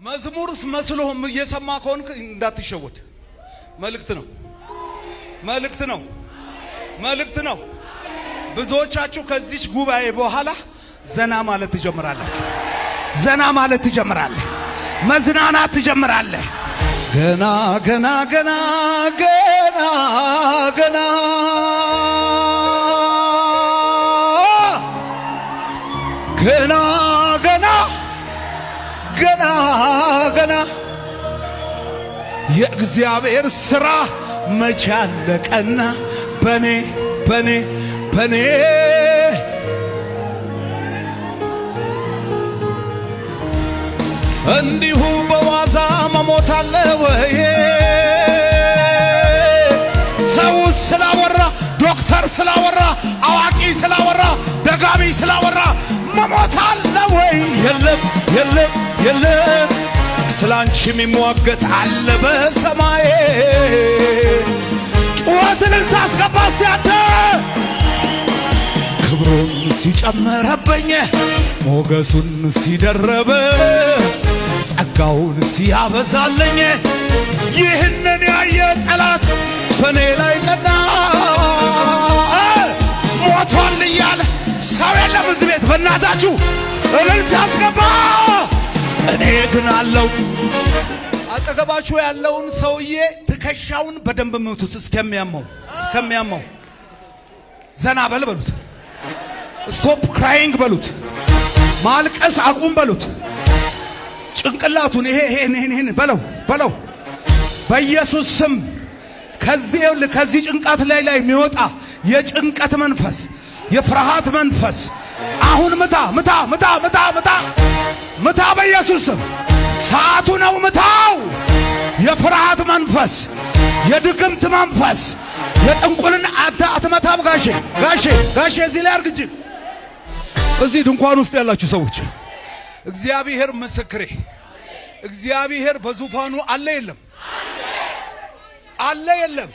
መዝሙርስ መስሎህም እየሰማ ከሆንክ እንዳትሸወድ። መልእክት ነው፣ መልእክት ነው፣ መልእክት ነው። ብዙዎቻችሁ ከዚህ ጉባኤ በኋላ ዘና ማለት ትጀምራላችሁ። ዘና ማለት ትጀምራለህ። መዝናናት ትጀምራለህ። ገና ገና ገና ገና ገና ገና ገና ገና ገና የእግዚአብሔር ሥራ መቼ አለቀና በኔ በኔ በኔ እንዲሁ በዋዛ መሞት አለ ወይ? ሰው ስላወራ፣ ዶክተር ስላወራ፣ አዋቂ ስላወራ፣ ደጋሚ ስላወራ መሞት አለ ወይ? የለም የለም የለም። ስላንቺ የሚሟገት አለ በሰማይ። ጩኸትን ልታስገባ ሲያተ ክብሩን ሲጨመረብኝ ሞገሱን ሲደረበ ጸጋውን ሲያበዛልኝ ይህንን ያየ ጠላት በኔ ላይ ቀና። ሞቷል እያለ ሰው የለም እዚህ ቤት። በእናታችሁ እልልታ አስገባ። እኔ ግን አለው። አጠገባችሁ ያለውን ሰውዬ ትከሻውን በደንብ ምቱት እስከሚያመው። ዘና በል በሉት። ስቶፕ ክራይንግ በሉት። ማልቀስ አቁም በሉት። ጭንቅላቱን ይሄን በለው በኢየሱስ ስም። ከዚህ ጭንቀት ላይ የሚወጣ የጭንቀት መንፈስ፣ የፍርሃት መንፈስ አሁን ምታ በኢየሱስ ስም። ሰዓቱ ነው፣ ምታው። የፍርሃት መንፈስ፣ የድግምት መንፈስ፣ የጥንቁልና አትመታም። ጋሼ እዚህ ላይ አርግጅ። እዚህ ድንኳን ውስጥ ያላችሁ ሰዎች እግዚአብሔር ምስክሬ፣ እግዚአብሔር በዙፋኑ አለ የለም? አለ የለም?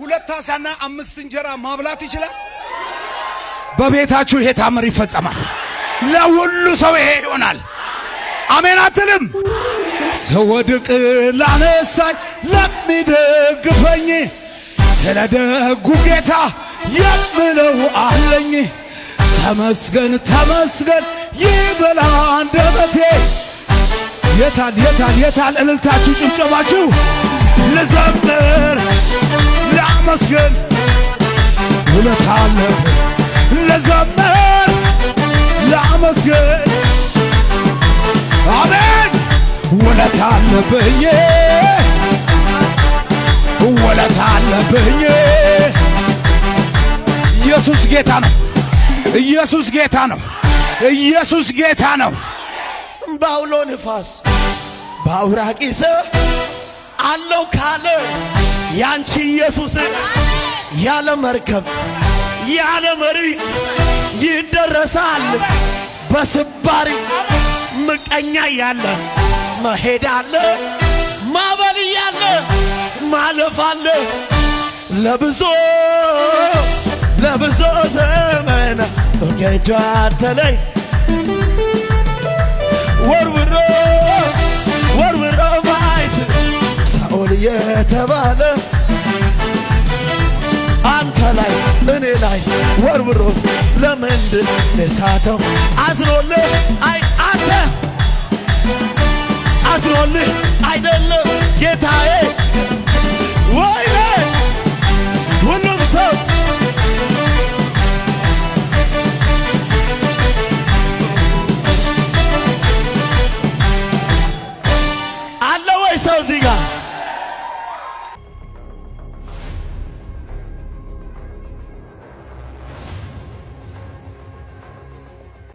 2 ዓሣና 5 እንጀራ ማብላት ይችላል። በቤታችሁ ይሄ ታምር ይፈጸማል። ለሁሉ ሰው ይሄ ይሆናል። አሜን አትልም? ስወድቅ ላነሳኝ ለሚደግፈኝ ስለ ደጉ ጌታ የምለው አለኝ። ተመስገን ተመስገን ይበል አንደበቴ። የታል እልልታችሁ ጭብጨባችሁ? ልዘምር ላመስገን ውለታ አለብኝ። ልዘምር ላመስገን አሜን። ውለታ አለብኝ፣ ውለታ አለብኝ። ኢየሱስ ጌታ ነው። ኢየሱስ ጌታ ነው። ኢየሱስ ጌታ ነው። ባውሎ ንፋስ ባውራቂስ አለው ካለ ያንቺ ኢየሱስ ያለ መርከብ ያለ መሪ ይደረሳል። በስባሪ ምቀኛ ያለ መሄድ አለ፣ ማበል ያለ ማለፍ አለ። ለብዙ ዘመን ከእጇ ላይ ወርውሮ ማይስ ሳኦል የተባለ አንተ ላይ እኔ ላይ ወርውሮ ለምንድን ለሳተው? አዝኖልህ አንተ አዝኖልህ አይደለም ጌታዬ